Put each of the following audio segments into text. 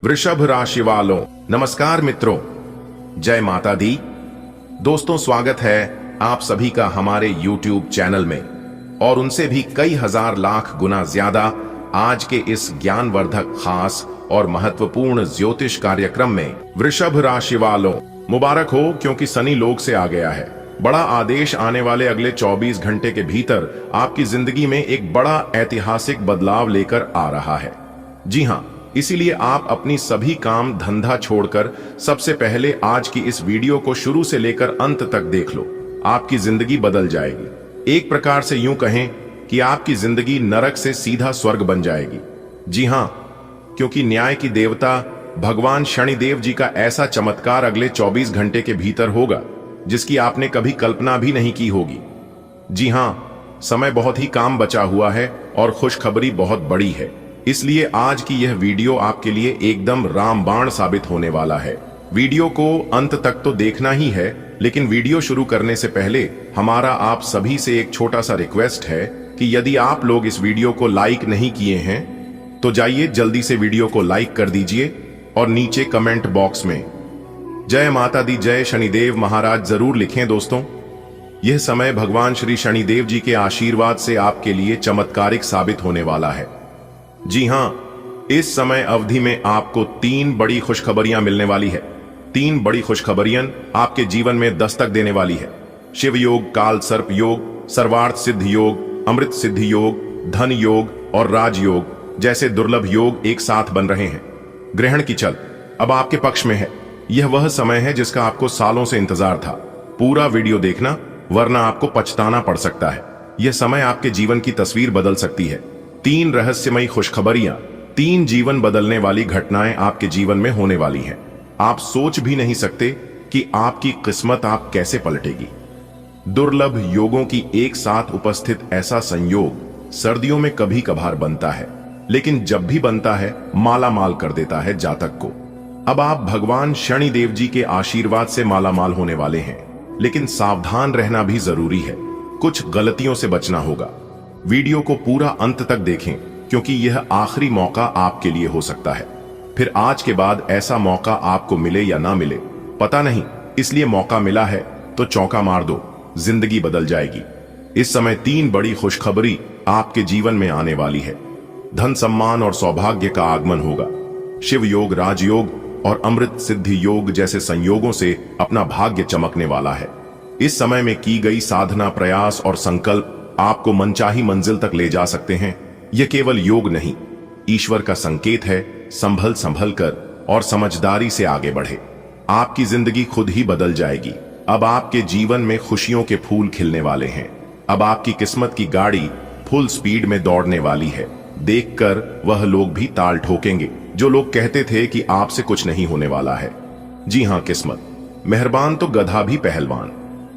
वृषभ राशि वालों, नमस्कार मित्रों, जय माता दी। दोस्तों, स्वागत है आप सभी का हमारे YouTube चैनल में और उनसे भी कई हजार लाख गुना ज्यादा आज के इस ज्ञानवर्धक, खास और महत्वपूर्ण ज्योतिष कार्यक्रम में। वृषभ राशि वालों, मुबारक हो, क्योंकि शनि लोक से आ गया है। बड़ा आदेश आने वाले अगले 24 घंटे के भीतर आपकी जिंदगी में एक बड़ा ऐतिहासिक बदलाव लेकर आ रहा है। जी हाँ, इसीलिए आप अपनी सभी काम धंधा छोड़कर सबसे पहले आज की इस वीडियो को शुरू से लेकर अंत तक देख लो। आपकी जिंदगी बदल जाएगी। एक प्रकार से यूं कहें कि आपकी जिंदगी नरक से सीधा स्वर्ग बन जाएगी। जी हां, क्योंकि न्याय की देवता भगवान शनिदेव जी का ऐसा चमत्कार अगले 24 घंटे के भीतर होगा जिसकी आपने कभी कल्पना भी नहीं की होगी। जी हां, समय बहुत ही काम बचा हुआ है और खुशखबरी बहुत बड़ी है। इसलिए आज की यह वीडियो आपके लिए एकदम रामबाण साबित होने वाला है। वीडियो को अंत तक तो देखना ही है, लेकिन वीडियो शुरू करने से पहले हमारा आप सभी से एक छोटा सा रिक्वेस्ट है कि यदि आप लोग इस वीडियो को लाइक नहीं किए हैं तो जाइए जल्दी से वीडियो को लाइक कर दीजिए और नीचे कमेंट बॉक्स में जय माता दी, जय शनिदेव महाराज जरूर लिखें। दोस्तों, यह समय भगवान श्री शनिदेव जी के आशीर्वाद से आपके लिए चमत्कारिक साबित होने वाला है। जी हां, इस समय अवधि में आपको 3 बड़ी खुशखबरियां मिलने वाली है। 3 बड़ी खुशखबरियां आपके जीवन में दस्तक देने वाली है। शिव योग, काल सर्प योग, सर्वार्थ सिद्ध योग, अमृत सिद्धि योग, धन योग और राजयोग जैसे दुर्लभ योग एक साथ बन रहे हैं। ग्रहण की चल अब आपके पक्ष में है। यह वह समय है जिसका आपको सालों से इंतजार था। पूरा वीडियो देखना, वरना आपको पछताना पड़ सकता है। यह समय आपके जीवन की तस्वीर बदल सकती है। 3 रहस्यमयी खुशखबरियां, 3 जीवन बदलने वाली घटनाएं आपके जीवन में होने वाली हैं। आप सोच भी नहीं सकते कि आपकी किस्मत आप कैसे पलटेगी। दुर्लभ योगों की एक साथ उपस्थित ऐसा संयोग सर्दियों में कभी कभार बनता है, लेकिन जब भी बनता है माला माल कर देता है जातक को। अब आप भगवान शनिदेव जी के आशीर्वाद से माला माल होने वाले हैं, लेकिन सावधान रहना भी जरूरी है। कुछ गलतियों से बचना होगा। वीडियो को पूरा अंत तक देखें, क्योंकि यह आखिरी मौका आपके लिए हो सकता है। फिर आज के बाद ऐसा मौका आपको मिले या ना मिले पता नहीं, इसलिए मौका मिला है तो चौका मार दो, जिंदगी बदल जाएगी। इस समय 3 बड़ी खुशखबरी आपके जीवन में आने वाली है। धन, सम्मान और सौभाग्य का आगमन होगा। शिव योग, राजयोग और अमृत सिद्धि योग जैसे संयोगों से अपना भाग्य चमकने वाला है। इस समय में की गई साधना, प्रयास और संकल्प आपको मनचाही मंजिल तक ले जा सकते हैं। यह केवल योग नहीं, ईश्वर का संकेत है। संभल संभल कर और समझदारी से आगे बढ़े। आपकी जिंदगी खुद ही बदल जाएगी। अब आपके जीवन में खुशियों के फूल खिलने वाले हैं। अब आपकी किस्मत की गाड़ी फुल स्पीड में दौड़ने वाली है। देखकर वह लोग भी ताल ठोकेंगे जो लोग कहते थे कि आपसे कुछ नहीं होने वाला है। जी हां, किस्मत मेहरबान तो गधा भी पहलवान।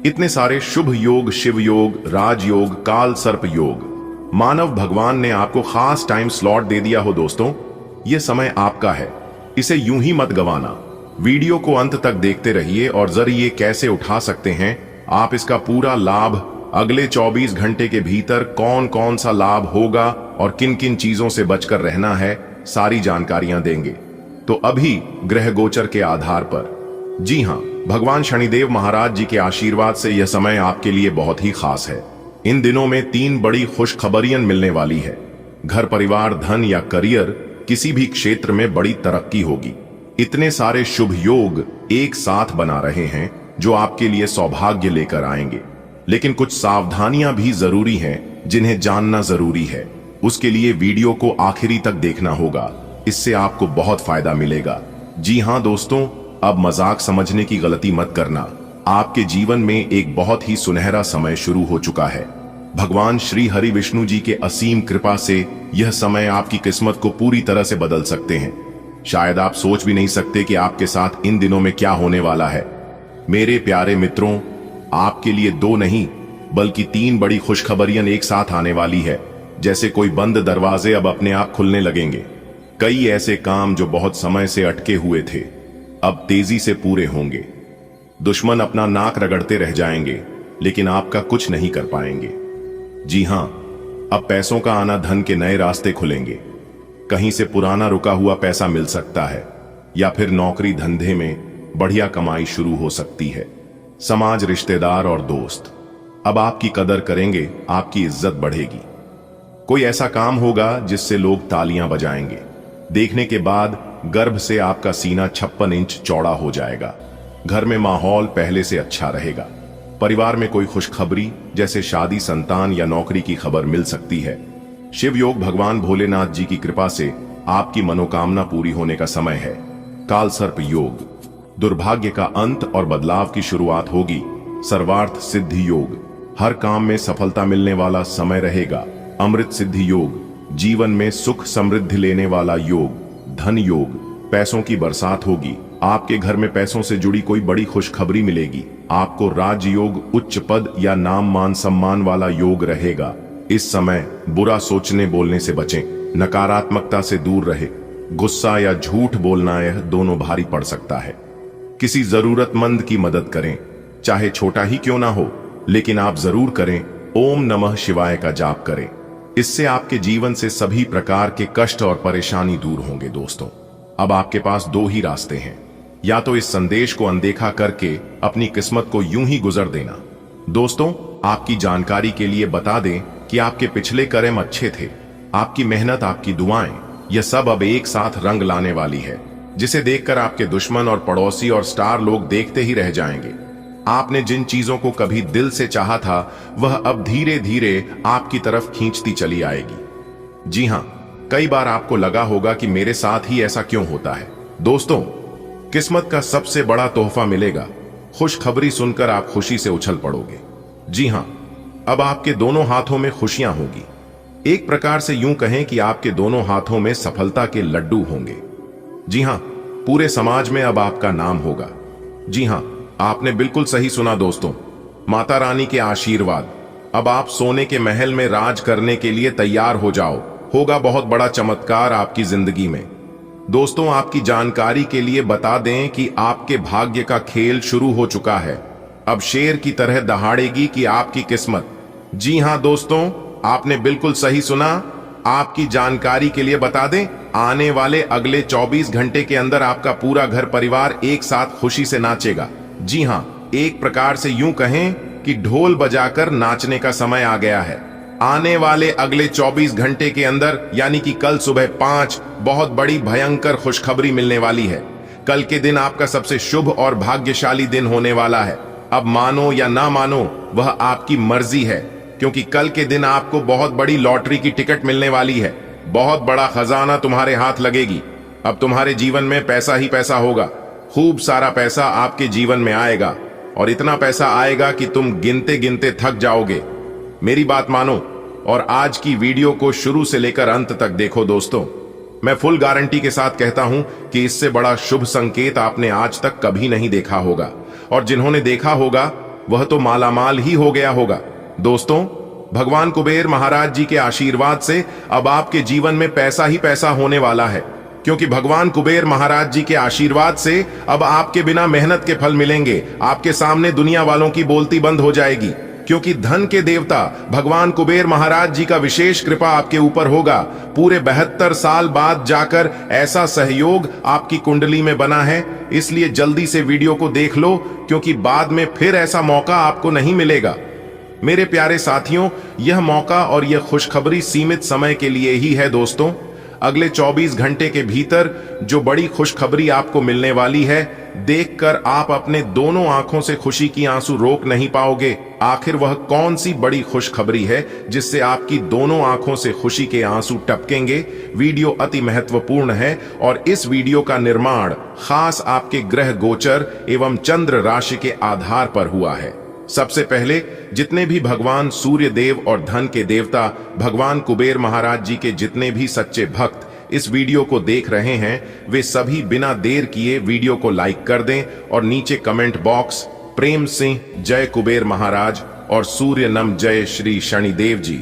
इतने सारे शुभ योग, शिव योग, राजयोग, काल सर्प योग, मानव भगवान ने आपको खास टाइम स्लॉट दे दिया हो। दोस्तों, यह समय आपका है, इसे यूं ही मत गंवाना। वीडियो को अंत तक देखते रहिए और जरिए कैसे उठा सकते हैं आप इसका पूरा लाभ। अगले 24 घंटे के भीतर कौन कौन सा लाभ होगा और किन किन चीजों से बचकर रहना है, सारी जानकारियां देंगे। तो अभी ग्रह गोचर के आधार पर, जी हां, भगवान शनिदेव महाराज जी के आशीर्वाद से यह समय आपके लिए बहुत ही खास है। इन दिनों में 3 बड़ी खुशखबरियां मिलने वाली है। घर, परिवार, धन या करियर, किसी भी क्षेत्र में बड़ी तरक्की होगी। इतने सारे शुभ योग एक साथ बना रहे हैं जो आपके लिए सौभाग्य लेकर आएंगे। लेकिन कुछ सावधानियां भी जरूरी हैं जिन्हें जानना जरूरी है। उसके लिए वीडियो को आखिरी तक देखना होगा, इससे आपको बहुत फायदा मिलेगा। जी हां दोस्तों, अब मजाक समझने की गलती मत करना। आपके जीवन में एक बहुत ही सुनहरा समय शुरू हो चुका है। भगवान श्री हरि विष्णु जी के असीम कृपा से यह समय आपकी किस्मत को पूरी तरह से बदल सकते हैं। शायद आप सोच भी नहीं सकते कि आपके साथ इन दिनों में क्या होने वाला है। मेरे प्यारे मित्रों, आपके लिए 2 नहीं बल्कि 3 बड़ी खुशखबरियां एक साथ आने वाली है। जैसे कोई बंद दरवाजे अब अपने आप खुलने लगेंगे। कई ऐसे काम जो बहुत समय से अटके हुए थे अब तेजी से पूरे होंगे। दुश्मन अपना नाक रगड़ते रह जाएंगे, लेकिन आपका कुछ नहीं कर पाएंगे। जी हां, अब पैसों का आना, धन के नए रास्ते खुलेंगे। कहीं से पुराना रुका हुआ पैसा मिल सकता है। या फिर नौकरी धंधे में बढ़िया कमाई शुरू हो सकती है। समाज, रिश्तेदार और दोस्त अब आपकी कदर करेंगे, आपकी इज्जत बढ़ेगी। कोई ऐसा काम होगा जिससे लोग तालियां बजाएंगे। देखने के बाद गर्भ से आपका सीना 56 इंच चौड़ा हो जाएगा। घर में माहौल पहले से अच्छा रहेगा। परिवार में कोई खुशखबरी जैसे शादी, संतान या नौकरी की खबर मिल सकती है। शिव योग, भगवान भोलेनाथ जी की कृपा से आपकी मनोकामना पूरी होने का समय है। काल सर्प योग, दुर्भाग्य का अंत और बदलाव की शुरुआत होगी। सर्वार्थ सिद्धि योग, हर काम में सफलता मिलने वाला समय रहेगा। अमृत सिद्धि योग, जीवन में सुख समृद्धि लेने वाला योग। धन योग, पैसों की बरसात होगी। आपके घर में पैसों से जुड़ी कोई बड़ी खुशखबरी मिलेगी। आपको राजयोग, उच्च पद या नाम मान सम्मान वाला योग रहेगा। इस समय बुरा सोचने बोलने से बचें, नकारात्मकता से दूर रहे। गुस्सा या झूठ बोलना यह दोनों भारी पड़ सकता है। किसी जरूरतमंद की मदद करें, चाहे छोटा ही क्यों ना हो, लेकिन आप जरूर करें। ओम नमः शिवाय का जाप करें। इससे आपके जीवन से सभी प्रकार के कष्ट और परेशानी दूर होंगे। दोस्तों, अब आपके पास दो ही रास्ते हैं। या तो इस संदेश को अनदेखा करके अपनी किस्मत को यूं ही गुजर देना। दोस्तों, आपकी जानकारी के लिए बता दें कि आपके पिछले कर्म अच्छे थे। आपकी मेहनत, आपकी दुआएं, यह सब अब एक साथ रंग लाने वाली है, जिसे देखकर आपके दुश्मन और पड़ोसी और स्टार लोग देखते ही रह जाएंगे। आपने जिन चीजों को कभी दिल से चाहा था, वह अब धीरे धीरे आपकी तरफ खींचती चली आएगी। जी हां, कई बार आपको लगा होगा कि मेरे साथ ही ऐसा क्यों होता है। दोस्तों, किस्मत का सबसे बड़ा तोहफा मिलेगा। खुशखबरी सुनकर आप खुशी से उछल पड़ोगे। जी हां, अब आपके दोनों हाथों में खुशियां होगी। एक प्रकार से यूं कहें कि आपके दोनों हाथों में सफलता के लड्डू होंगे। जी हां, पूरे समाज में अब आपका नाम होगा। जी हां, आपने बिल्कुल सही सुना दोस्तों। माता रानी के आशीर्वाद। अब आप सोने के महल में राज करने के लिए तैयार हो जाओ। होगा बहुत बड़ा चमत्कार आपकी जिंदगी में। दोस्तों, आपकी जानकारी के लिए बता दें कि आपके भाग्य का खेल शुरू हो चुका है। अब शेर की तरह दहाड़ेगी कि आपकी किस्मत। जी हां दोस्तों, आपने बिल्कुल सही सुना। आपकी जानकारी के लिए बता दें, आने वाले अगले 24 घंटे के अंदर आपका पूरा घर परिवार एक साथ खुशी से नाचेगा। जी हां, एक प्रकार से यूं कहें कि ढोल बजाकर नाचने का समय आ गया है। आने वाले अगले 24 घंटे के अंदर, यानी कि कल सुबह 5, बहुत बड़ी भयंकर खुशखबरी मिलने वाली है। कल के दिन आपका सबसे शुभ और भाग्यशाली दिन होने वाला है। अब मानो या ना मानो, वह आपकी मर्जी है, क्योंकि कल के दिन आपको बहुत बड़ी लॉटरी की टिकट मिलने वाली है। बहुत बड़ा खजाना तुम्हारे हाथ लगेगी। अब तुम्हारे जीवन में पैसा ही पैसा होगा। खूब सारा पैसा आपके जीवन में आएगा, और इतना पैसा आएगा कि तुम गिनते गिनते थक जाओगे। मेरी बात मानो और आज की वीडियो को शुरू से लेकर अंत तक देखो। दोस्तों, मैं फुल गारंटी के साथ कहता हूं कि इससे बड़ा शुभ संकेत आपने आज तक कभी नहीं देखा होगा, और जिन्होंने देखा होगा वह तो मालामाल ही हो गया होगा। दोस्तों, भगवान कुबेर महाराज जी के आशीर्वाद से अब आपके जीवन में पैसा ही पैसा होने वाला है, क्योंकि भगवान कुबेर महाराज जी के आशीर्वाद से अब आपके बिना मेहनत के फल मिलेंगे। आपके सामने दुनिया वालों की बोलती बंद हो जाएगी, क्योंकि धन के देवता भगवान कुबेर महाराज जी का विशेष कृपा आपके ऊपर होगा। पूरे 72 साल बाद जाकर ऐसा सहयोग आपकी कुंडली में बना है। इसलिए जल्दी से वीडियो को देख लो, क्योंकि बाद में फिर ऐसा मौका आपको नहीं मिलेगा। मेरे प्यारे साथियों, यह मौका और यह खुशखबरी सीमित समय के लिए ही है। दोस्तों, अगले 24 घंटे के भीतर जो बड़ी खुशखबरी आपको मिलने वाली है, देखकर आप अपने दोनों आंखों से खुशी की आंसू रोक नहीं पाओगे। आखिर वह कौन सी बड़ी खुशखबरी है जिससे आपकी दोनों आंखों से खुशी के आंसू टपकेंगे? वीडियो अति महत्वपूर्ण है, और इस वीडियो का निर्माण खास आपके ग्रह गोचर एवं चंद्र राशि के आधार पर हुआ है। सबसे पहले, जितने भी भगवान सूर्य देव और धन के देवता भगवान कुबेर महाराज जी के जितने भी सच्चे भक्त इस वीडियो को देख रहे हैं, वे सभी बिना देर किए वीडियो को लाइक कर दें और नीचे कमेंट बॉक्स प्रेम सिंह जय कुबेर महाराज और सूर्य नम जय श्री शनिदेव जी।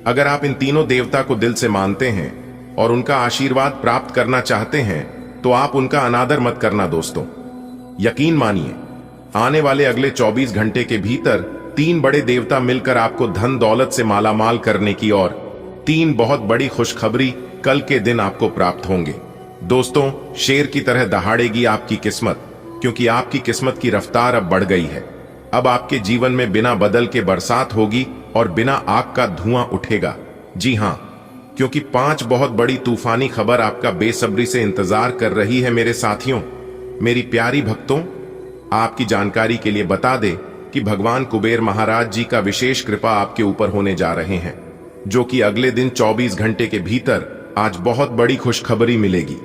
अगर आप इन तीनों देवता को दिल से मानते हैं और उनका आशीर्वाद प्राप्त करना चाहते हैं, तो आप उनका अनादर मत करना। दोस्तों, यकीन मानिए, आने वाले अगले 24 घंटे के भीतर 3 बड़े देवता मिलकर आपको धन दौलत से मालामाल करने की और 3 बहुत बड़ी खुशखबरी कल के दिन आपको प्राप्त होंगे। दोस्तों, शेर की तरह दहाड़ेगी आपकी किस्मत, क्योंकि आपकी किस्मत की रफ्तार अब बढ़ गई है। अब आपके जीवन में बिना बदल के बरसात होगी और बिना आग का धुआं उठेगा। जी हां, क्योंकि 5 बहुत बड़ी तूफानी खबर आपका बेसब्री से इंतजार कर रही है। मेरे साथियों, मेरी प्यारी भक्तों, आपकी जानकारी के लिए बता दें कि भगवान कुबेर महाराज जी का विशेष कृपा आपके ऊपर होने जा रहे हैं, जो कि अगले दिन 24 घंटे के भीतर आज बहुत बड़ी खुशखबरी मिलेगी।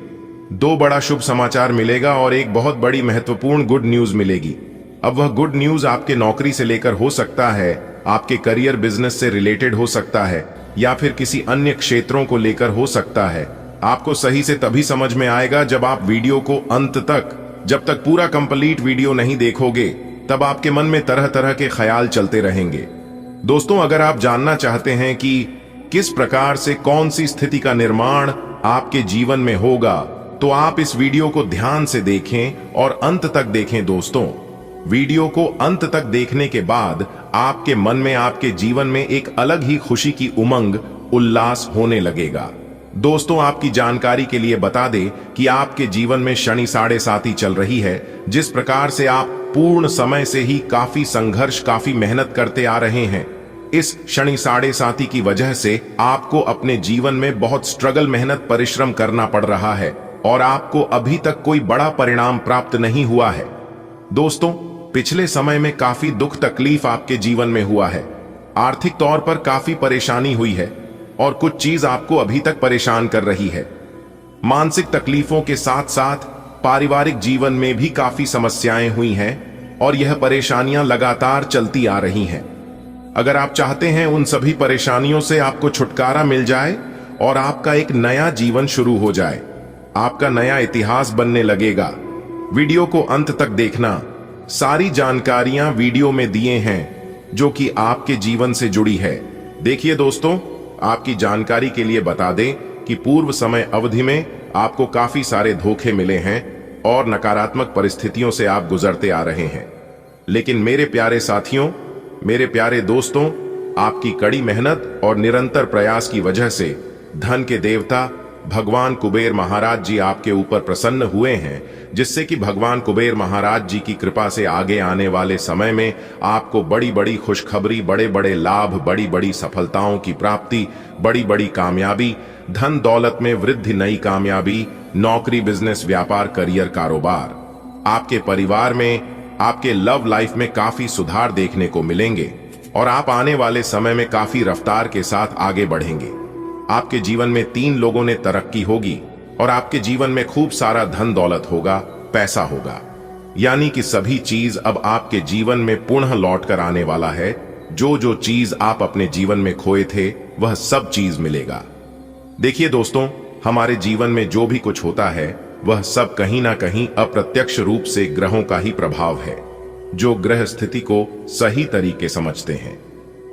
2 बड़ा शुभ समाचार मिलेगा और एक बहुत बड़ी महत्वपूर्ण गुड न्यूज मिलेगी। अब वह गुड न्यूज आपके नौकरी से लेकर हो सकता है, आपके करियर बिजनेस से रिलेटेड हो सकता है, या फिर किसी अन्य क्षेत्रों को लेकर हो सकता है। आपको सही से तभी समझ में आएगा जब आप वीडियो को अंत तक, जब तक पूरा कंप्लीट वीडियो नहीं देखोगे, तब आपके मन में तरह तरह के ख्याल चलते रहेंगे। दोस्तों, अगर आप जानना चाहते हैं कि किस प्रकार से कौन सी स्थिति का निर्माण आपके जीवन में होगा, तो आप इस वीडियो को ध्यान से देखें और अंत तक देखें। दोस्तों, वीडियो को अंत तक देखने के बाद आपके मन में, आपके जीवन में एक अलग ही खुशी की उमंग, उल्लास होने लगेगा। दोस्तों, आपकी जानकारी के लिए बता दें कि आपके जीवन में शनि 7.5 चल रही है। जिस प्रकार से आप पूर्ण समय से ही काफी संघर्ष, काफी मेहनत करते आ रहे हैं, इस शनि 7.5 की वजह से आपको अपने जीवन में बहुत स्ट्रगल, मेहनत, परिश्रम करना पड़ रहा है और आपको अभी तक कोई बड़ा परिणाम प्राप्त नहीं हुआ है। दोस्तों, पिछले समय में काफी दुख तकलीफ आपके जीवन में हुआ है। आर्थिक तौर पर काफी परेशानी हुई है और कुछ चीज आपको अभी तक परेशान कर रही है। मानसिक तकलीफों के साथ साथ पारिवारिक जीवन में भी काफी समस्याएं हुई हैं और यह परेशानियां लगातार चलती आ रही हैं। अगर आप चाहते हैं उन सभी परेशानियों से आपको छुटकारा मिल जाए और आपका एक नया जीवन शुरू हो जाए, आपका नया इतिहास बनने लगेगा, वीडियो को अंत तक देखना। सारी जानकारियां वीडियो में दिए हैं जो कि आपके जीवन से जुड़ी है। देखिए दोस्तों, आपकी जानकारी के लिए बता दें कि पूर्व समय अवधि में आपको काफी सारे धोखे मिले हैं और नकारात्मक परिस्थितियों से आप गुजरते आ रहे हैं। लेकिन मेरे प्यारे साथियों, मेरे प्यारे दोस्तों, आपकी कड़ी मेहनत और निरंतर प्रयास की वजह से धन के देवता भगवान कुबेर महाराज जी आपके ऊपर प्रसन्न हुए हैं, जिससे कि भगवान कुबेर महाराज जी की कृपा से आगे आने वाले समय में आपको बड़ी बड़ी खुशखबरी, बड़े बड़े लाभ, बड़ी बड़ी सफलताओं की प्राप्ति, बड़ी बड़ी कामयाबी, धन दौलत में वृद्धि, नई कामयाबी, नौकरी, बिजनेस, व्यापार, करियर, कारोबार, आपके परिवार में, आपके लव लाइफ में काफी सुधार देखने को मिलेंगे और आप आने वाले समय में काफी रफ्तार के साथ आगे बढ़ेंगे। आपके जीवन में 3 लोगों ने तरक्की होगी और आपके जीवन में खूब सारा धन दौलत होगा, पैसा होगा। यानी कि सभी चीज अब आपके जीवन में पुनः लौट कर आने वाला है। जो जो चीज आप अपने जीवन में खोए थे, वह सब चीज मिलेगा। देखिए दोस्तों, हमारे जीवन में जो भी कुछ होता है, वह सब कहीं ना कहीं अप्रत्यक्ष रूप से ग्रहों का ही प्रभाव है, जो ग्रह स्थिति को सही तरीके समझते हैं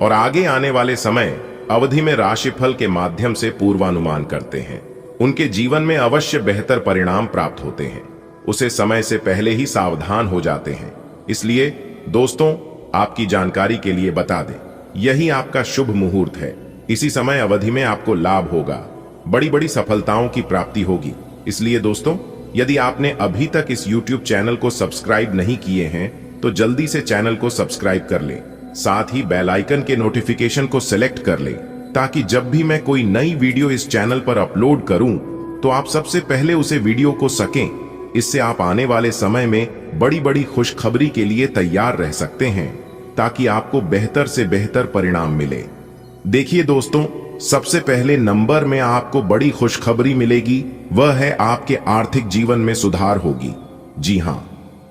और आगे आने वाले समय अवधि में राशिफल के माध्यम से पूर्वानुमान करते हैं। उनके जीवन में अवश्य बेहतर परिणाम प्राप्त होते हैं, उसे समय से पहले ही सावधान हो जाते हैं। इसलिए दोस्तों, आपकी जानकारी के लिए बता दें, यही आपका शुभ मुहूर्त है। इसी समय अवधि में आपको लाभ होगा, बड़ी बड़ी सफलताओं की प्राप्ति होगी। इसलिए दोस्तों, यदि आपने अभी तक इस YouTube चैनल को सब्सक्राइब नहीं किए हैं, तो जल्दी से चैनल को सब्सक्राइब कर लें। साथ ही बेल आइकन के नोटिफिकेशन को सिलेक्ट कर लें, ताकि जब भी मैं कोई नई वीडियो इस चैनल पर अपलोड करूं, तो आप सबसे पहले उसे वीडियो को सकें। इससे आप आने वाले समय में बड़ी बड़ी खुशखबरी के लिए तैयार रह सकते हैं, ताकि आपको बेहतर से बेहतर परिणाम मिले। देखिए दोस्तों, सबसे पहले नंबर में आपको बड़ी खुशखबरी मिलेगी, वह है आपके आर्थिक जीवन में सुधार होगी। जी हां,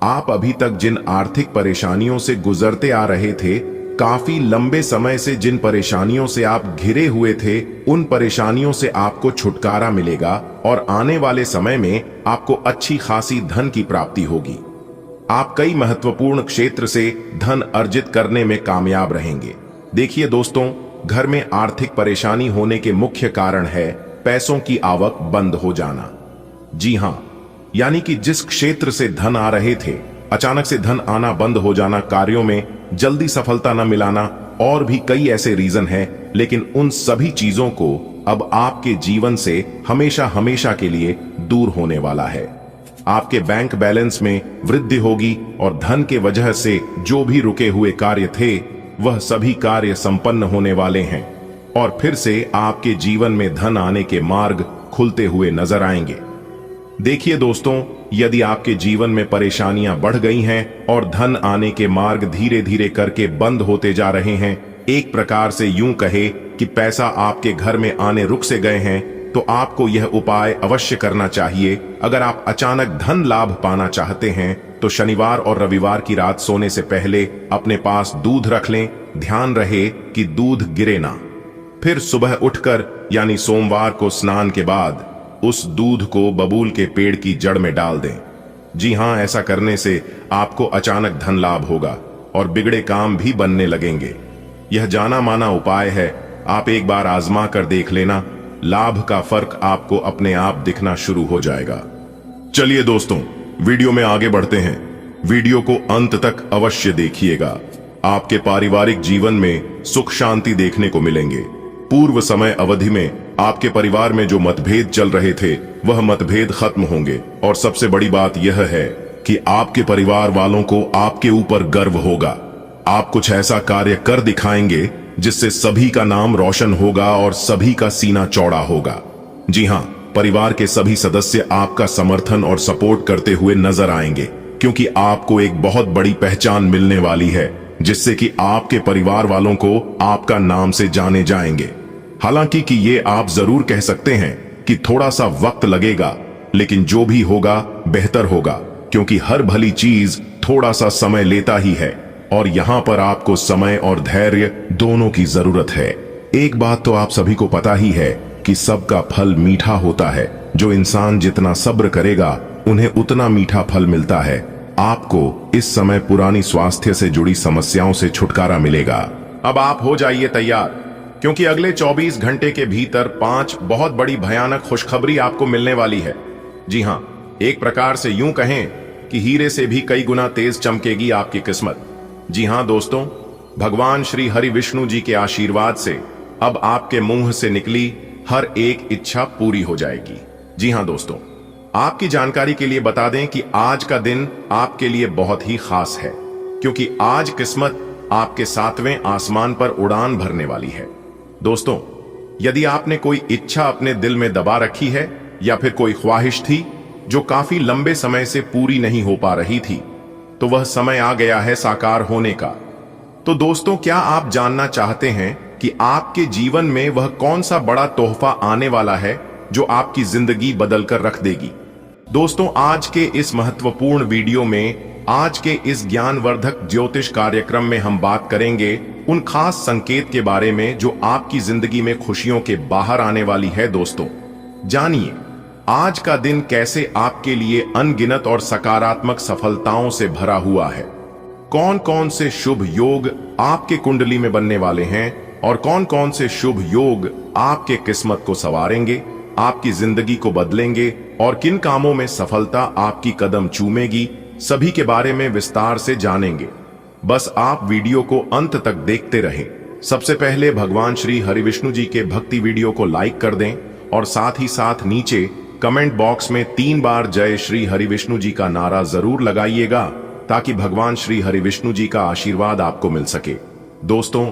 आप अभी तक जिन आर्थिक परेशानियों से गुजरते आ रहे थे, काफी लंबे समय से जिन परेशानियों से आप घिरे हुए थे, उन परेशानियों से आपको छुटकारा मिलेगा और आने वाले समय में आपको अच्छी खासी धन की प्राप्ति होगी। आप कई महत्वपूर्ण क्षेत्र से धन अर्जित करने में कामयाब रहेंगे। देखिए दोस्तों, घर में आर्थिक परेशानी होने के मुख्य कारण है पैसों की आवक बंद हो जाना। जी हां, यानी कि जिस क्षेत्र से धन आ रहे थे, अचानक से धन आना बंद हो जाना, कार्यों में जल्दी सफलता न मिलाना और भी कई ऐसे रीजन हैं। लेकिन उन सभी चीजों को अब आपके जीवन से हमेशा हमेशा के लिए दूर होने वाला है। आपके बैंक बैलेंस में वृद्धि होगी और धन के वजह से जो भी रुके हुए कार्य थे वह सभी कार्य संपन्न होने वाले हैं और फिर से आपके जीवन में धन आने के मार्ग खुलते हुए नजर आएंगे। देखिए दोस्तों, यदि आपके जीवन में परेशानियां बढ़ गई हैं और धन आने के मार्ग धीरे धीरे करके बंद होते जा रहे हैं, एक प्रकार से यूं कहे कि पैसा आपके घर में आने रुक से गए हैं, तो आपको यह उपाय अवश्य करना चाहिए। अगर आप अचानक धन लाभ पाना चाहते हैं तो शनिवार और रविवार की रात सोने से पहले अपने पास दूध रख लें। ध्यान रहे कि दूध गिरे ना। फिर सुबह उठकर यानी सोमवार को स्नान के बाद उस दूध को बबूल के पेड़ की जड़ में डाल दें। जी हां, ऐसा करने से आपको अचानक धन लाभ होगा और बिगड़े काम भी बनने लगेंगे। यह जाना माना उपाय है, आप एक बार आजमा कर देख लेना। लाभ का फर्क आपको अपने आप दिखना शुरू हो जाएगा। चलिए दोस्तों, वीडियो में आगे बढ़ते हैं। वीडियो को अंत तक अवश्य देखिएगा। आपके पारिवारिक जीवन में सुख शांति देखने को मिलेंगे। पूर्व समय अवधि में आपके परिवार में जो मतभेद चल रहे थे वह मतभेद खत्म होंगे और सबसे बड़ी बात यह है कि आपके परिवार वालों को आपके ऊपर गर्व होगा। आप कुछ ऐसा कार्य कर दिखाएंगे जिससे सभी का नाम रोशन होगा और सभी का सीना चौड़ा होगा। जी हां, परिवार के सभी सदस्य आपका समर्थन और सपोर्ट करते हुए नजर आएंगे, क्योंकि आपको एक बहुत बड़ी पहचान मिलने वाली है जिससे कि आपके परिवार वालों को आपका नाम से जाने जाएंगे। हालांकि कि ये आप जरूर कह सकते हैं कि थोड़ा सा वक्त लगेगा, लेकिन जो भी होगा बेहतर होगा, क्योंकि हर भली चीज थोड़ा सा समय लेता ही है और यहाँ पर आपको समय और धैर्य दोनों की जरूरत है। एक बात तो आप सभी को पता ही है कि सबका फल मीठा होता है। जो इंसान जितना सब्र करेगा उन्हें उतना मीठा फल मिलता है। आपको इस समय पुरानी स्वास्थ्य से जुड़ी समस्याओं से छुटकारा मिलेगा। अब आप हो जाइए तैयार, क्योंकि अगले 24 घंटे के भीतर 5 बहुत बड़ी भयानक खुशखबरी आपको मिलने वाली है। जी हां, एक प्रकार से यूं कहें कि हीरे से भी कई गुना तेज चमकेगी आपकी किस्मत। जी हां दोस्तों, भगवान श्री हरि विष्णु जी के आशीर्वाद से अब आपके मुंह से निकली हर एक इच्छा पूरी हो जाएगी। जी हां दोस्तों, आपकी जानकारी के लिए बता दें कि आज का दिन आपके लिए बहुत ही खास है, क्योंकि आज किस्मत आपके 7वें आसमान पर उड़ान भरने वाली है। दोस्तों, यदि आपने कोई इच्छा अपने दिल में दबा रखी है या फिर कोई ख्वाहिश थी जो काफी लंबे समय से पूरी नहीं हो पा रही थी, तो वह समय आ गया है साकार होने का। तो दोस्तों, क्या आप जानना चाहते हैं कि आपके जीवन में वह कौन सा बड़ा तोहफा आने वाला है जो आपकी जिंदगी बदलकर रख देगी? दोस्तों, आज के इस महत्वपूर्ण वीडियो में, आज के इस ज्ञानवर्धक ज्योतिष कार्यक्रम में हम बात करेंगे उन खास संकेत के बारे में जो आपकी जिंदगी में खुशियों के बाहर आने वाली है। दोस्तों, जानिए आज का दिन कैसे आपके लिए अनगिनत और सकारात्मक सफलताओं से भरा हुआ है। कौन कौन से शुभ योग आपके कुंडली में बनने वाले हैं और कौन कौन से शुभ योग आपके किस्मत को संवारेंगे, आपकी जिंदगी को बदलेंगे और किन कामों में सफलता आपकी कदम चूमेगी, सभी के बारे में विस्तार से जानेंगे। बस आप वीडियो को अंत तक देखते रहें। सबसे पहले भगवान श्री हरि विष्णु जी के भक्ति वीडियो को लाइक कर दें और साथ ही साथ नीचे कमेंट बॉक्स में 3 बार जय श्री हरि विष्णु जी का नारा जरूर लगाइएगा, ताकि भगवान श्री हरि विष्णु जी का आशीर्वाद आपको मिल सके। दोस्तों,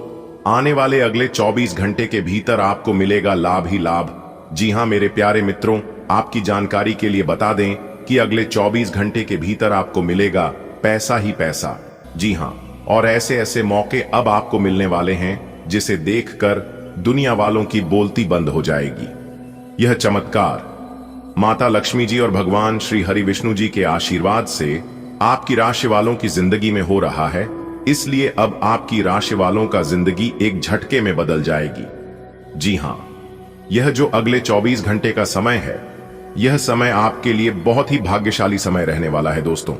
आने वाले अगले 24 घंटे के भीतर आपको मिलेगा लाभ ही लाभ। जी हां मेरे प्यारे मित्रों, आपकी जानकारी के लिए बता दें कि अगले 24 घंटे के भीतर आपको मिलेगा पैसा ही पैसा। जी हां, और ऐसे ऐसे मौके अब आपको मिलने वाले हैं जिसे देखकर दुनिया वालों की बोलती बंद हो जाएगी। यह चमत्कार माता लक्ष्मी जी और भगवान श्री हरि विष्णु जी के आशीर्वाद से आपकी राशि वालों की जिंदगी में हो रहा है, इसलिए अब आपकी राशि वालों का जिंदगी एक झटके में बदल जाएगी। जी हां, यह जो अगले 24 घंटे का समय है, यह समय आपके लिए बहुत ही भाग्यशाली समय रहने वाला है दोस्तों,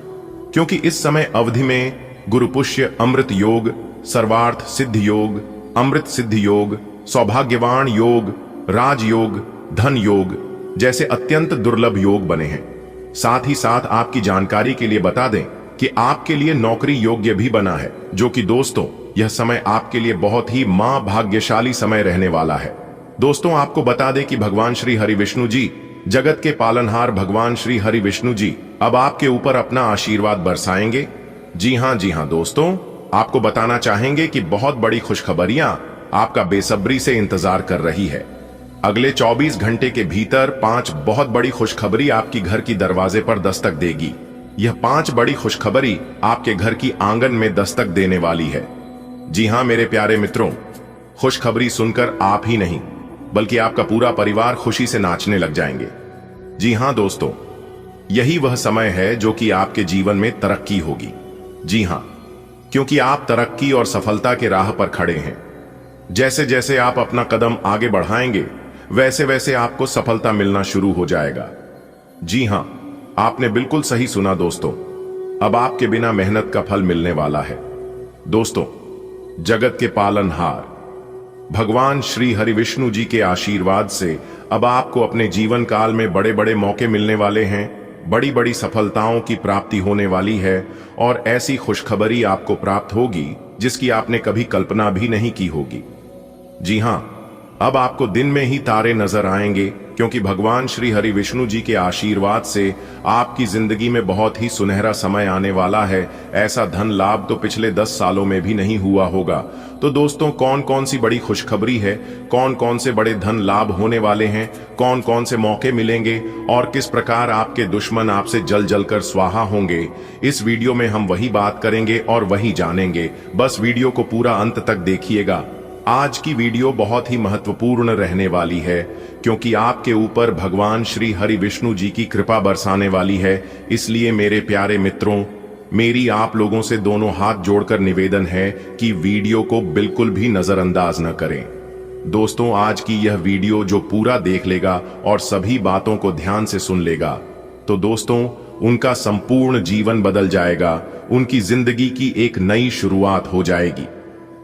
क्योंकि इस समय अवधि में गुरुपुष्य अमृत योग, सर्वार्थ सिद्ध योग, अमृत सिद्ध योग, सौभाग्यवान योग, राजयोग, धन योग जैसे अत्यंत दुर्लभ योग बने हैं। साथ ही साथ आपकी जानकारी के लिए बता दें कि आपके लिए नौकरी योग्य भी बना है, जो कि दोस्तों यह समय आपके लिए बहुत ही महाभाग्यशाली समय रहने वाला है। दोस्तों आपको बता दें कि भगवान श्री हरि विष्णु जी, जगत के पालनहार भगवान श्री हरि विष्णु जी अब आपके ऊपर अपना आशीर्वाद बरसाएंगे। जी हाँ दोस्तों, आपको बताना चाहेंगे कि बहुत बड़ी खुशखबरियां आपका बेसब्री से इंतजार कर रही है। अगले 24 घंटे के भीतर 5 बहुत बड़ी खुशखबरी आपकी घर की दरवाजे पर दस्तक देगी। यह 5 बड़ी खुशखबरी आपके घर की आंगन में दस्तक देने वाली है। जी हाँ मेरे प्यारे मित्रों, खुशखबरी सुनकर आप ही नहीं बल्कि आपका पूरा परिवार खुशी से नाचने लग जाएंगे। जी हाँ दोस्तों, यही वह समय है जो कि आपके जीवन में तरक्की होगी। जी हाँ, क्योंकि आप तरक्की और सफलता के राह पर खड़े हैं। जैसे जैसे आप अपना कदम आगे बढ़ाएंगे वैसे वैसे आपको सफलता मिलना शुरू हो जाएगा। जी हां, आपने बिल्कुल सही सुना दोस्तों, अब आपके बिना मेहनत का फल मिलने वाला है। दोस्तों, जगत के पालनहार भगवान श्री हरि विष्णु जी के आशीर्वाद से अब आपको अपने जीवन काल में बड़े बड़े मौके मिलने वाले हैं, बड़ी बड़ी सफलताओं की प्राप्ति होने वाली है और ऐसी खुशखबरी आपको प्राप्त होगी जिसकी आपने कभी कल्पना भी नहीं की होगी। जी हां, अब आपको दिन में ही तारे नजर आएंगे, क्योंकि भगवान श्री हरि विष्णु जी के आशीर्वाद से आपकी जिंदगी में बहुत ही सुनहरा समय आने वाला है। ऐसा धन लाभ तो पिछले 10 सालों में भी नहीं हुआ होगा। तो दोस्तों, कौन कौन सी बड़ी खुशखबरी है, कौन कौन से बड़े धन लाभ होने वाले हैं, कौन कौन से मौके मिलेंगे और किस प्रकार आपके दुश्मन आपसे जल जल कर स्वाहा होंगे, इस वीडियो में हम वही बात करेंगे और वही जानेंगे। बस वीडियो को पूरा अंत तक देखिएगा। आज की वीडियो बहुत ही महत्वपूर्ण रहने वाली है, क्योंकि आपके ऊपर भगवान श्री हरि विष्णु जी की कृपा बरसाने वाली है। इसलिए मेरे प्यारे मित्रों, मेरी आप लोगों से दोनों हाथ जोड़कर निवेदन है कि वीडियो को बिल्कुल भी नजरअंदाज न करें। दोस्तों, आज की यह वीडियो जो पूरा देख लेगा और सभी बातों को ध्यान से सुन लेगा, तो दोस्तों उनका संपूर्ण जीवन बदल जाएगा, उनकी जिंदगी की एक नई शुरुआत हो जाएगी।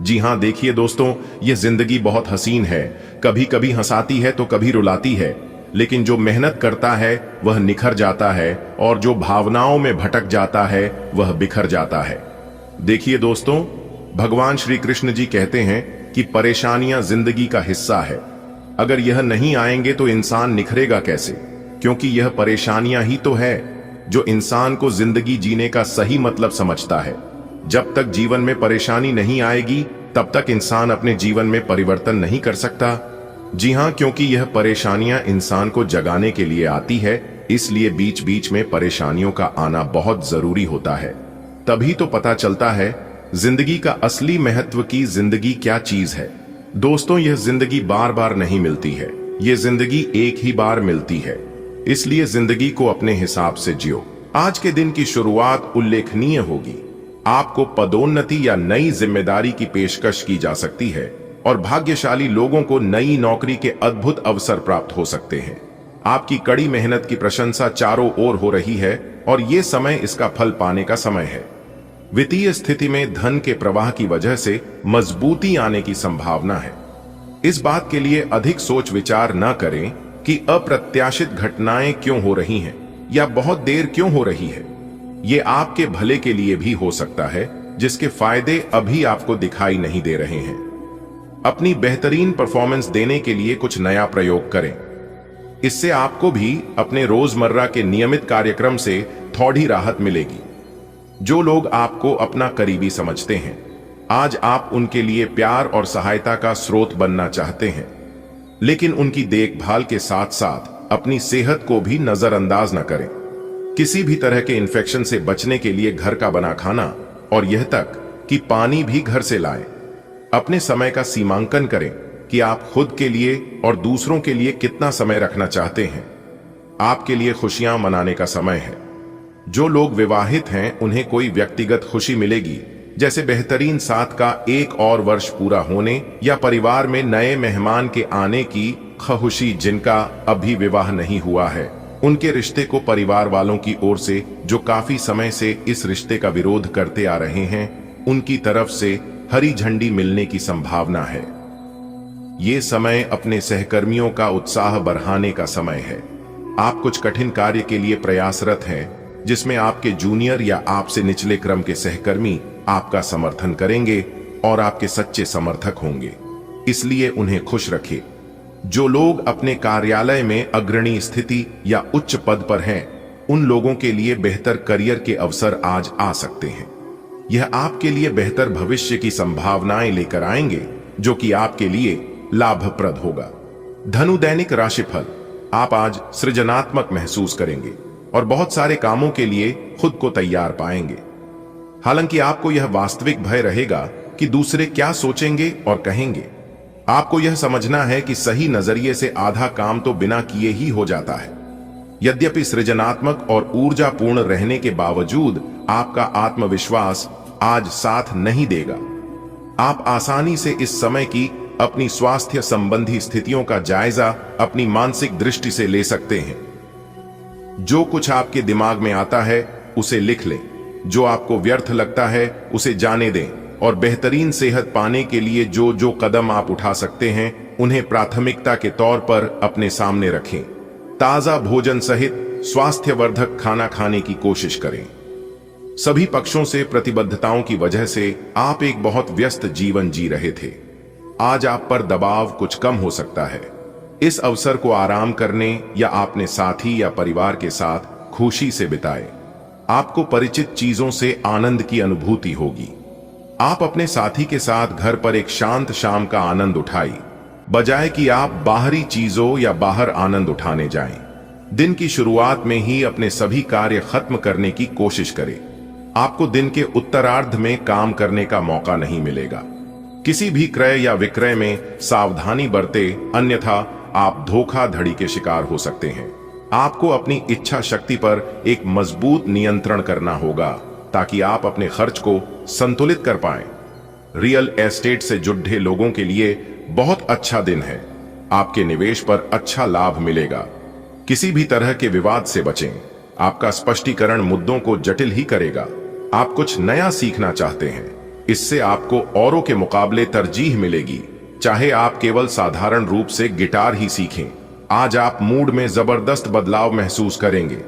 जी हां, देखिए दोस्तों, यह जिंदगी बहुत हसीन है, कभी कभी हंसाती है तो कभी रुलाती है, लेकिन जो मेहनत करता है वह निखर जाता है और जो भावनाओं में भटक जाता है वह बिखर जाता है। देखिए दोस्तों, भगवान श्री कृष्ण जी कहते हैं कि परेशानियां जिंदगी का हिस्सा है। अगर यह नहीं आएंगे तो इंसान निखरेगा कैसे, क्योंकि यह परेशानियां ही तो है जो इंसान को जिंदगी जीने का सही मतलब समझता है। जब तक जीवन में परेशानी नहीं आएगी तब तक इंसान अपने जीवन में परिवर्तन नहीं कर सकता। जी हां, क्योंकि यह परेशानियां इंसान को जगाने के लिए आती है, इसलिए बीच बीच में परेशानियों का आना बहुत जरूरी होता है। तभी तो पता चलता है जिंदगी का असली महत्व की जिंदगी क्या चीज है। दोस्तों, यह जिंदगी बार बार नहीं मिलती है, यह जिंदगी एक ही बार मिलती है। इसलिए जिंदगी को अपने हिसाब से जियो। आज के दिन की शुरुआत उल्लेखनीय होगी। आपको पदोन्नति या नई जिम्मेदारी की पेशकश की जा सकती है और भाग्यशाली लोगों को नई नौकरी के अद्भुत अवसर प्राप्त हो सकते हैं। आपकी कड़ी मेहनत की प्रशंसा चारों ओर हो रही है और ये समय इसका फल पाने का समय है। वित्तीय स्थिति में धन के प्रवाह की वजह से मजबूती आने की संभावना है। इस बात के लिए अधिक सोच विचार न करें कि अप्रत्याशित घटनाएं क्यों हो रही हैं या बहुत देर क्यों हो रही है। ये आपके भले के लिए भी हो सकता है, जिसके फायदे अभी आपको दिखाई नहीं दे रहे हैं। अपनी बेहतरीन परफॉर्मेंस देने के लिए कुछ नया प्रयोग करें। इससे आपको भी अपने रोजमर्रा के नियमित कार्यक्रम से थोड़ी राहत मिलेगी। जो लोग आपको अपना करीबी समझते हैं, आज आप उनके लिए प्यार और सहायता का स्रोत बनना चाहते हैं, लेकिन उनकी देखभाल के साथ साथ अपनी सेहत को भी नजरअंदाज न करें। किसी भी तरह के इन्फेक्शन से बचने के लिए घर का बना खाना और यह तक कि पानी भी घर से लाएं। अपने समय का सीमांकन करें कि आप खुद के लिए और दूसरों के लिए कितना समय रखना चाहते हैं। आपके लिए खुशियां मनाने का समय है। जो लोग विवाहित हैं उन्हें कोई व्यक्तिगत खुशी मिलेगी, जैसे बेहतरीन साथ का 1 और वर्ष पूरा होने या परिवार में नए मेहमान के आने की खुशी। जिनका अभी विवाह नहीं हुआ है, उनके रिश्ते को परिवार वालों की ओर से जो काफी समय से इस रिश्ते का विरोध करते आ रहे हैं, उनकी तरफ से हरी झंडी मिलने की संभावना है। ये समय अपने सहकर्मियों का उत्साह बढ़ाने का समय है। आप कुछ कठिन कार्य के लिए प्रयासरत हैं, जिसमें आपके जूनियर या आपसे निचले क्रम के सहकर्मी आपका समर्थन करेंगे और आपके सच्चे समर्थक होंगे। इसलिए उन्हें खुश रखें। जो लोग अपने कार्यालय में अग्रणी स्थिति या उच्च पद पर हैं, उन लोगों के लिए बेहतर करियर के अवसर आज आ सकते हैं। यह आपके लिए बेहतर भविष्य की संभावनाएं लेकर आएंगे, जो कि आपके लिए लाभप्रद होगा। धनु दैनिक राशिफल। आप आज सृजनात्मक महसूस करेंगे और बहुत सारे कामों के लिए खुद को तैयार पाएंगे। हालांकि आपको यह वास्तविक भय रहेगा कि दूसरे क्या सोचेंगे और कहेंगे। आपको यह समझना है कि सही नजरिए से आधा काम तो बिना किए ही हो जाता है। यद्यपि सृजनात्मक और ऊर्जापूर्ण रहने के बावजूद आपका आत्मविश्वास आज साथ नहीं देगा। आप आसानी से इस समय की अपनी स्वास्थ्य संबंधी स्थितियों का जायजा अपनी मानसिक दृष्टि से ले सकते हैं। जो कुछ आपके दिमाग में आता है उसे लिख लें। जो आपको व्यर्थ लगता है उसे जाने दें और बेहतरीन सेहत पाने के लिए जो जो कदम आप उठा सकते हैं उन्हें प्राथमिकता के तौर पर अपने सामने रखें। ताजा भोजन सहित स्वास्थ्यवर्धक खाना खाने की कोशिश करें। सभी पक्षों से प्रतिबद्धताओं की वजह से आप एक बहुत व्यस्त जीवन जी रहे थे। आज आप पर दबाव कुछ कम हो सकता है। इस अवसर को आराम करने या अपने साथी या परिवार के साथ खुशी से बिताएं। आपको परिचित चीजों से आनंद की अनुभूति होगी। आप अपने साथी के साथ घर पर एक शांत शाम का आनंद उठाएं, बजाय कि आप बाहरी चीजों या बाहर आनंद उठाने जाएं। दिन की शुरुआत में ही अपने सभी कार्य खत्म करने की कोशिश करें। आपको दिन के उत्तरार्ध में काम करने का मौका नहीं मिलेगा। किसी भी क्रय या विक्रय में सावधानी बरतें, अन्यथा आप धोखाधड़ी के शिकार हो सकते हैं। आपको अपनी इच्छा शक्ति पर एक मजबूत नियंत्रण करना होगा ताकि आप अपने खर्च को संतुलित कर पाएं। रियल एस्टेट से जुड़े लोगों के लिए बहुत अच्छा दिन है। आपके निवेश पर अच्छा लाभ मिलेगा। किसी भी तरह के विवाद से बचें। आपका स्पष्टीकरण मुद्दों को जटिल ही करेगा। आप कुछ नया सीखना चाहते हैं, इससे आपको औरों के मुकाबले तरजीह मिलेगी, चाहे आप केवल साधारण रूप से गिटार ही सीखें। आज आप मूड में जबरदस्त बदलाव महसूस करेंगे।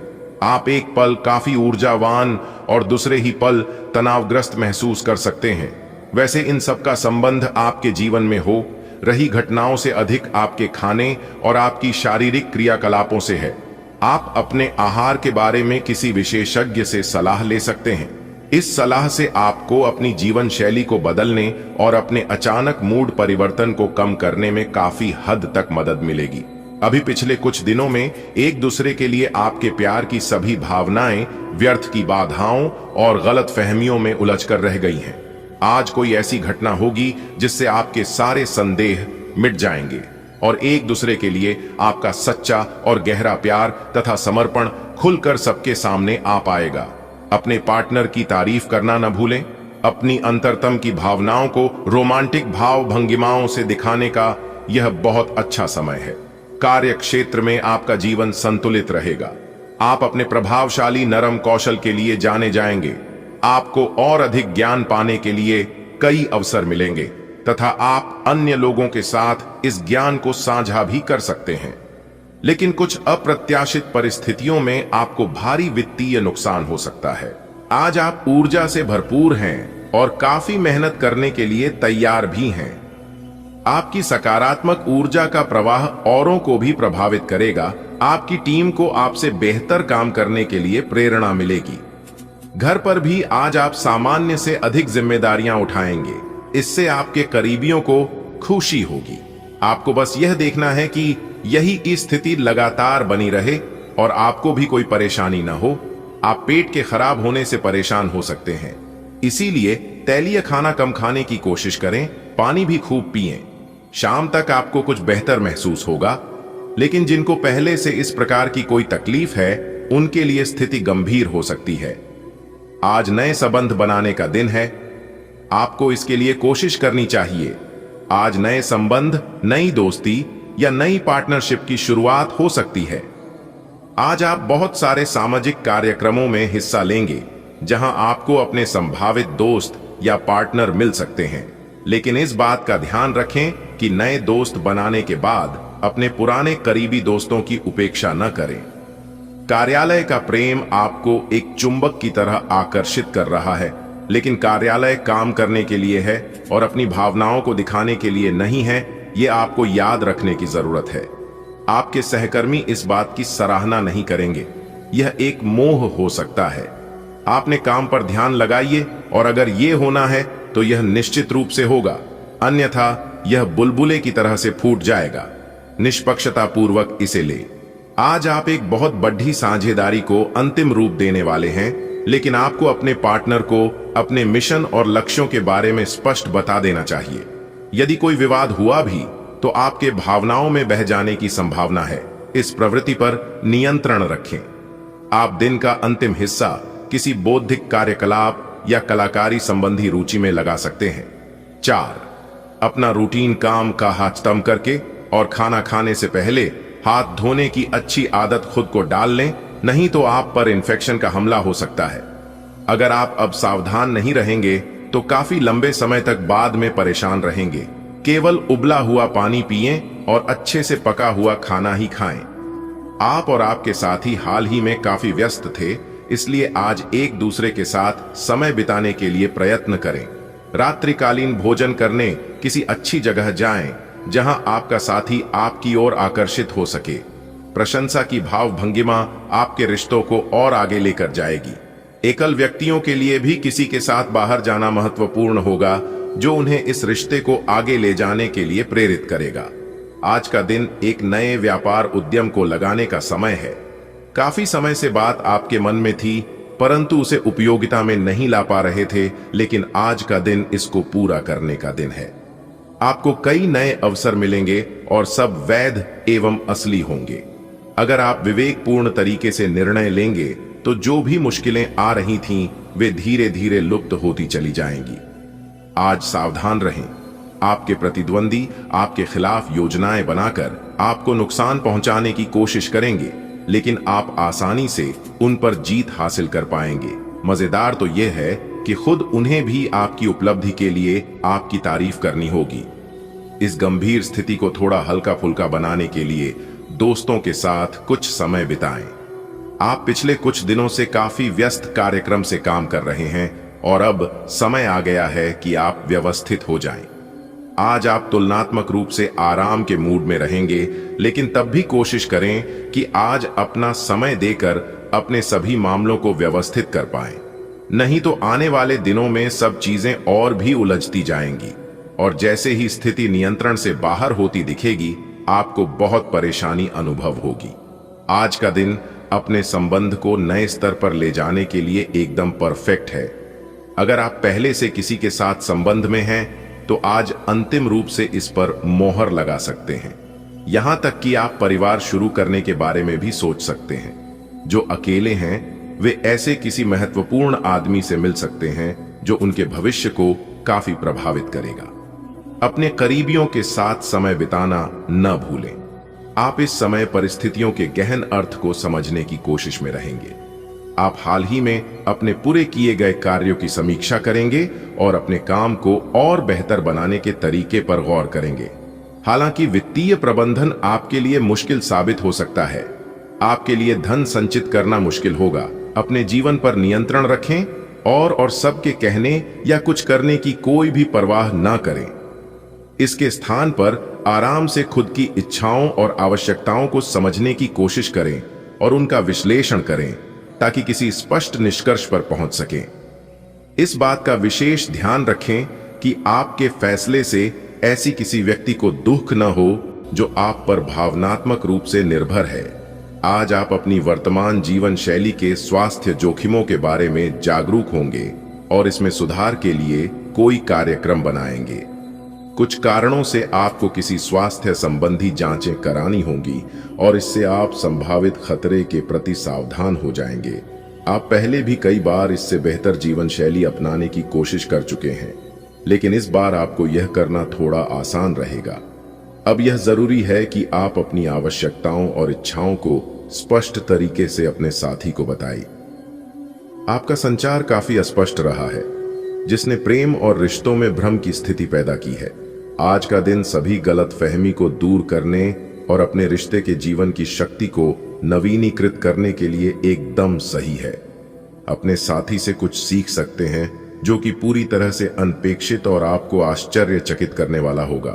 आप एक पल काफी ऊर्जावान और दूसरे ही पल तनावग्रस्त महसूस कर सकते हैं। वैसे इन सब का संबंध आपके जीवन में हो रही घटनाओं से अधिक आपके खाने और आपकी शारीरिक क्रियाकलापों से है। आप अपने आहार के बारे में किसी विशेषज्ञ से सलाह ले सकते हैं। इस सलाह से आपको अपनी जीवन शैली को बदलने और अपने अचानक मूड परिवर्तन को कम करने में काफी हद तक मदद मिलेगी। अभी पिछले कुछ दिनों में एक दूसरे के लिए आपके प्यार की सभी भावनाएं व्यर्थ की बाधाओं और गलत फहमियों में उलझकर रह गई हैं। आज कोई ऐसी घटना होगी जिससे आपके सारे संदेह मिट जाएंगे और एक दूसरे के लिए आपका सच्चा और गहरा प्यार तथा समर्पण खुलकर सबके सामने आ पाएगा। अपने पार्टनर की तारीफ करना न भूलें। अपनी अंतरतम की भावनाओं को रोमांटिक भाव भंगिमाओं से दिखाने का यह बहुत अच्छा समय है। कार्य क्षेत्र में आपका जीवन संतुलित रहेगा। आप अपने प्रभावशाली नरम कौशल के लिए जाने जाएंगे। आपको और अधिक ज्ञान पाने के लिए कई अवसर मिलेंगे तथा आप अन्य लोगों के साथ इस ज्ञान को साझा भी कर सकते हैं। लेकिन कुछ अप्रत्याशित परिस्थितियों में आपको भारी वित्तीय नुकसान हो सकता है। आज आप ऊर्जा से भरपूर हैं और काफी मेहनत करने के लिए तैयार भी हैं। आपकी सकारात्मक ऊर्जा का प्रवाह औरों को भी प्रभावित करेगा। आपकी टीम को आपसे बेहतर काम करने के लिए प्रेरणा मिलेगी। घर पर भी आज आप सामान्य से अधिक जिम्मेदारियां उठाएंगे। इससे आपके करीबियों को खुशी होगी। आपको बस यह देखना है कि यही स्थिति लगातार बनी रहे और आपको भी कोई परेशानी न हो। आप पेट के खराब होने से परेशान हो सकते हैं, इसीलिए तैलीय खाना कम खाने की कोशिश करें। पानी भी खूब पिएं। शाम तक आपको कुछ बेहतर महसूस होगा। लेकिन जिनको पहले से इस प्रकार की कोई तकलीफ है, उनके लिए स्थिति गंभीर हो सकती है। आज नए संबंध बनाने का दिन है। आपको इसके लिए कोशिश करनी चाहिए। आज नए संबंध, नई दोस्ती या नई पार्टनरशिप की शुरुआत हो सकती है। आज आप बहुत सारे सामाजिक कार्यक्रमों में हिस्सा लेंगे जहां आपको अपने संभावित दोस्त या पार्टनर मिल सकते हैं। लेकिन इस बात का ध्यान रखें कि नए दोस्त बनाने के बाद अपने पुराने करीबी दोस्तों की उपेक्षा न करें। कार्यालय का प्रेम आपको एक चुंबक की तरह आकर्षित कर रहा है, लेकिन कार्यालय काम करने के लिए है और अपनी भावनाओं को दिखाने के लिए नहीं है। ये आपको याद रखने की जरूरत है। आपके सहकर्मी इस बात की सराहना नहीं करेंगे, यह एक मोह हो सकता है। आपने काम पर ध्यान लगाइए और अगर ये होना है तो यह निश्चित रूप से होगा, अन्यथा यह बुलबुले की तरह से फूट जाएगा। निष्पक्षता पूर्वक इसे ले। आज आप एक बहुत बड़ी साझेदारी को अंतिम रूप देने वाले हैं, लेकिन आपको अपने पार्टनर को अपने मिशन और लक्ष्यों के बारे में स्पष्ट बता देना चाहिए। यदि कोई विवाद हुआ भी तो आपके भावनाओं में बह जाने की संभावना है। इस प्रवृत्ति पर नियंत्रण रखें। आप दिन का अंतिम हिस्सा किसी बौद्धिक कार्यकलाप या कलाकारी संबंधी रुचि में लगा सकते हैं। 4. अपना रूटीन काम का खत्म करके और खाना खाने से पहले हाथ धोने की अच्छी आदत खुद को डाल लें, नहीं तो आप पर इन्फेक्शन का हमला हो सकता है। अगर आप अब सावधान नहीं रहेंगे तो काफी लंबे समय तक बाद में परेशान रहेंगे। केवल उबला हुआ पानी पिएं और अच्छे से पका हुआ खाना ही खाएं। आप और आपके साथी हाल ही में काफी व्यस्त थे, इसलिए आज एक दूसरे के साथ समय बिताने के लिए प्रयत्न करें। रात्रिकालीन भोजन करने किसी अच्छी जगह जाएं, जहां आपका साथी आपकी ओर आकर्षित हो सके। प्रशंसा की भाव भंगिमा आपके रिश्तों को और आगे लेकर जाएगी। एकल व्यक्तियों के लिए भी किसी के साथ बाहर जाना महत्वपूर्ण होगा, जो उन्हें इस रिश्ते को आगे ले जाने के लिए प्रेरित करेगा। आज का दिन एक नए व्यापार उद्यम को लगाने का समय है। काफी समय से बात आपके मन में थी, परंतु उसे उपयोगिता में नहीं ला पा रहे थे, लेकिन आज का दिन इसको पूरा करने का दिन है। आपको कई नए अवसर मिलेंगे और सब वैध एवं असली होंगे। अगर आप विवेकपूर्ण तरीके से निर्णय लेंगे तो जो भी मुश्किलें आ रही थीं, वे धीरे धीरे लुप्त होती चली जाएंगी। आज सावधान रहें। आपके प्रतिद्वंदी आपके खिलाफ योजनाएं बनाकर आपको नुकसान पहुंचाने की कोशिश करेंगे, लेकिन आप आसानी से उन पर जीत हासिल कर पाएंगे। मजेदार तो यह है कि खुद उन्हें भी आपकी उपलब्धि के लिए आपकी तारीफ करनी होगी। इस गंभीर स्थिति को थोड़ा हल्का फुल्का बनाने के लिए दोस्तों के साथ कुछ समय बिताएं। आप पिछले कुछ दिनों से काफी व्यस्त कार्यक्रम से काम कर रहे हैं और अब समय आ गया है कि आप व्यवस्थित हो जाएं। आज आप तुलनात्मक रूप से आराम के मूड में रहेंगे, लेकिन तब भी कोशिश करें कि आज अपना समय देकर अपने सभी मामलों को व्यवस्थित कर पाएं। नहीं तो आने वाले दिनों में सब चीजें और भी उलझती जाएंगी और जैसे ही स्थिति नियंत्रण से बाहर होती दिखेगी, आपको बहुत परेशानी अनुभव होगी। आज का दिन अपने संबंध को नए स्तर पर ले जाने के लिए एकदम परफेक्ट है। अगर आप पहले से किसी के साथ संबंध में हैं, तो आज अंतिम रूप से इस पर मोहर लगा सकते हैं। यहां तक कि आप परिवार शुरू करने के बारे में भी सोच सकते हैं। जो अकेले हैं, वे ऐसे किसी महत्वपूर्ण आदमी से मिल सकते हैं जो उनके भविष्य को काफी प्रभावित करेगा। अपने करीबियों के साथ समय बिताना न भूलें। आप इस समय परिस्थितियों के गहन अर्थ को समझने की कोशिश में रहेंगे। आप हाल ही में अपने पूरे किए गए कार्यों की समीक्षा करेंगे और अपने काम को और बेहतर बनाने के तरीके पर गौर करेंगे। हालांकि वित्तीय प्रबंधन आपके लिए मुश्किल साबित हो सकता है। आपके लिए धन संचित करना मुश्किल होगा। अपने जीवन पर नियंत्रण रखें और सबके कहने या कुछ करने की कोई भी परवाह ना करें। इसके स्थान पर आराम से खुद की इच्छाओं और आवश्यकताओं को समझने की कोशिश करें और उनका विश्लेषण करें, ताकि किसी स्पष्ट निष्कर्ष पर पहुंच सकें। इस बात का विशेष ध्यान रखें कि आपके फैसले से ऐसी किसी व्यक्ति को दुख न हो जो आप पर भावनात्मक रूप से निर्भर है। आज आप अपनी वर्तमान जीवन शैली के स्वास्थ्य जोखिमों के बारे में जागरूक होंगे और इसमें सुधार के लिए कोई कार्यक्रम बनाएंगे। कुछ कारणों से आपको किसी स्वास्थ्य संबंधी जांचें करानी होंगी और इससे आप संभावित खतरे के प्रति सावधान हो जाएंगे। आप पहले भी कई बार इससे बेहतर जीवन शैली अपनाने की कोशिश कर चुके हैं, लेकिन इस बार आपको यह करना थोड़ा आसान रहेगा। अब यह जरूरी है कि आप अपनी आवश्यकताओं और इच्छाओं को स्पष्ट तरीके से अपने साथी को बताएं। आपका संचार काफी अस्पष्ट रहा है, जिसने प्रेम और रिश्तों में भ्रम की स्थिति पैदा की है। आज का दिन सभी गलतफहमी को दूर करने और अपने रिश्ते के जीवन की शक्ति को नवीनीकृत करने के लिए एकदम सही है। अपने साथी से कुछ सीख सकते हैं जो कि पूरी तरह से अनपेक्षित और आपको आश्चर्यचकित करने वाला होगा।